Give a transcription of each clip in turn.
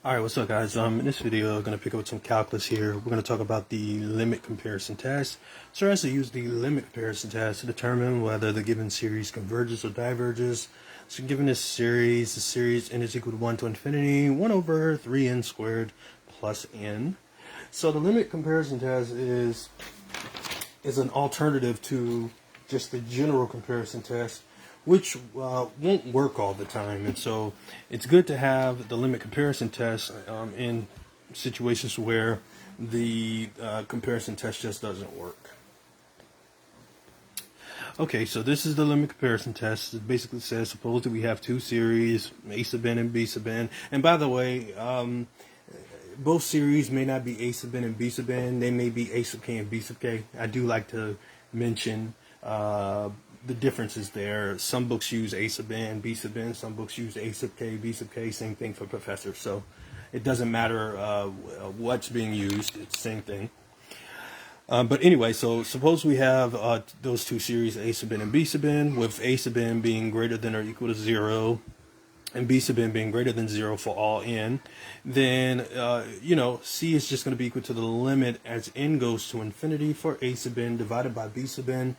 Alright, what's up guys? In this video I'm going to pick up with some calculus here. We're going to talk about the limit comparison test. So we're actually use the limit comparison test to determine whether the given series converges or diverges. So given this series, the series n is equal to 1 to infinity, 1 over 3n squared plus n. So the limit comparison test is an alternative to just the general comparison test, which won't work all the time. And so it's good to have the limit comparison test in situations where the comparison test just doesn't work. Okay, so this is the limit comparison test. It basically says, suppose that we have two series, a sub n and b sub n. And by the way, both series may not be a sub n and b sub n. They may be a sub k and b sub k. I do like to mention the differences there. Some books use a sub n, b sub n. Some books use a sub k, b sub k. Same thing for professors. So it doesn't matter what's being used. It's the same thing. But anyway, so suppose we have those two series, a sub n and b sub n, with a sub n being greater than or equal to 0, and b sub n being greater than 0 for all n. Then, c is just going to be equal to the limit as n goes to infinity for a sub n divided by b sub n.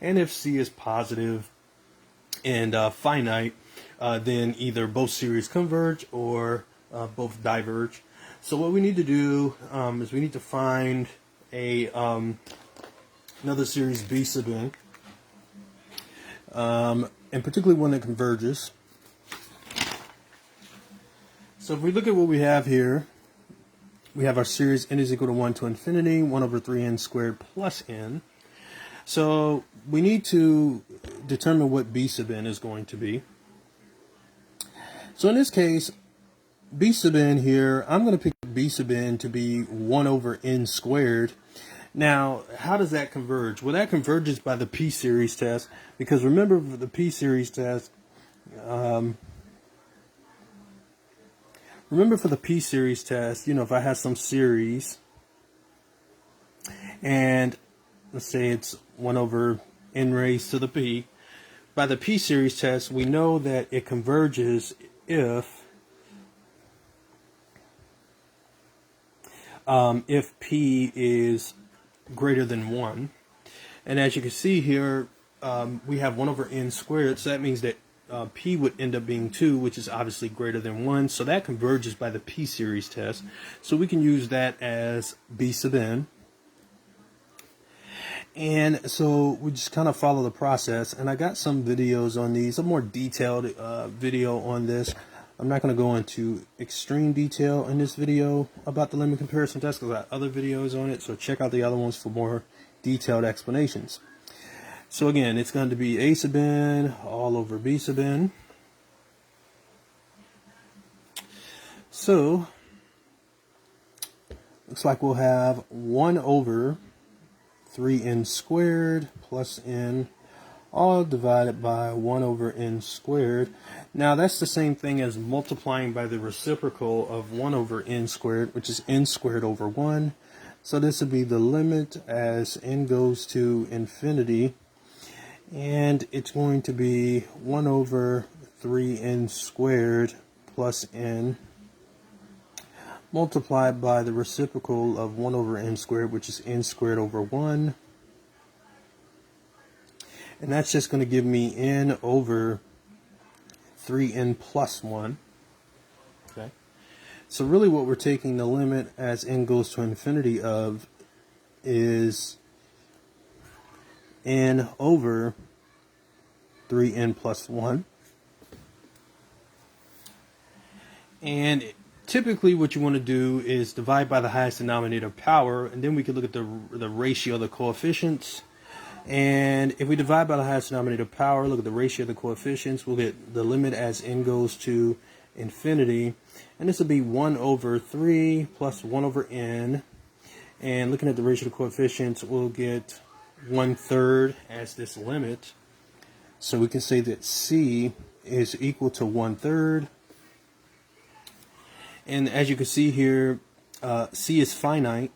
And if c is positive and finite, then either both series converge or both diverge. So what we need to do is we need to find another series b sub n, and particularly one that converges. So if we look at what we have here, we have our series n is equal to 1 to infinity, 1 over 3n squared plus n. So we need to determine what b sub n is going to be. So in this case, b sub n here, I'm going to pick b sub n to be 1 over n squared. Now, how does that converge? Well, that converges by the p-series test, because remember the p-series test, if I have some series, and let's say it's 1 over n raised to the p, by the p-series test, we know that it converges if p is greater than 1. And as you can see here, we have 1 over n squared, so that means that p would end up being 2, which is obviously greater than 1. So that converges by the p-series test. So we can use that as b sub n. And so we just kind of follow the process. And I got some videos on these, a more detailed video on this. I'm not going to go into extreme detail in this video about the limit comparison test because I have other videos on it. So check out the other ones for more detailed explanations. So again, it's going to be a sub n all over b sub n. So looks like we'll have 1 over 3n squared plus n, all divided by 1 over n squared. Now that's the same thing as multiplying by the reciprocal of 1 over n squared, which is n squared over 1. So this would be the limit as n goes to infinity, and it's going to be 1 over 3n squared plus n multiplied by the reciprocal of 1 over n squared, which is n squared over 1. And that's just going to give me n over 3n plus 1. Okay. So really what we're taking the limit as n goes to infinity of is n over 3n plus 1. And typically what you want to do is divide by the highest denominator power, and then we can look at the ratio of the coefficients. And if we divide by the highest denominator power, look at the ratio of the coefficients, we'll get the limit as n goes to infinity. And this will be 1 over 3 plus 1 over n. And looking at the ratio of the coefficients, we'll get 1/3 as this limit. So we can say that c is equal to 1/3. And as you can see here, c is finite.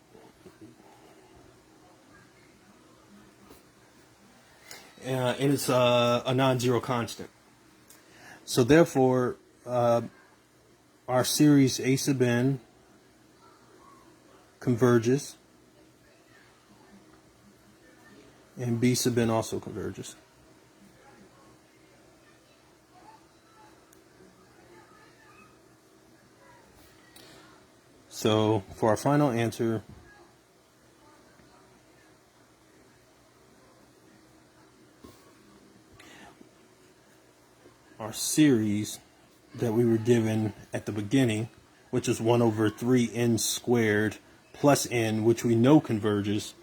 And it's a non-zero constant. So therefore, our series A sub n converges, and B sub n also converges. So for our final answer, our series that we were given at the beginning, which is 1 over 3n squared plus n, which we know converges.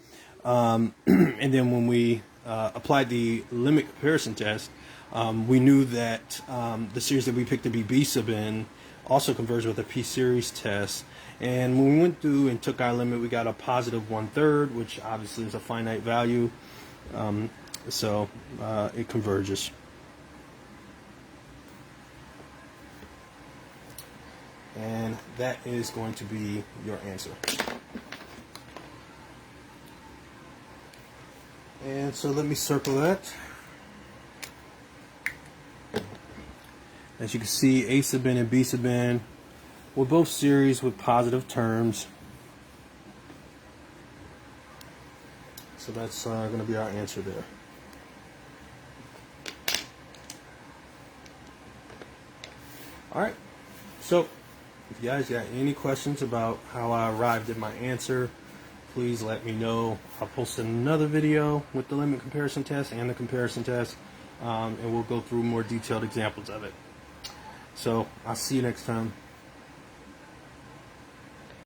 And then when we applied the limit comparison test, we knew that the series that we picked to be B sub n also converged with a p-series test. And when we went through and took our limit, we got a positive 1/3, which obviously is a finite value. So it converges. And that is going to be your answer. And so let me circle that. As you can see, A sub n and B sub n were both series with positive terms. So that's going to be our answer there. Alright, so if you guys got any questions about how I arrived at my answer, please let me know. I'll post another video with the limit comparison test and the comparison test, and we'll go through more detailed examples of it. So I'll see you next time.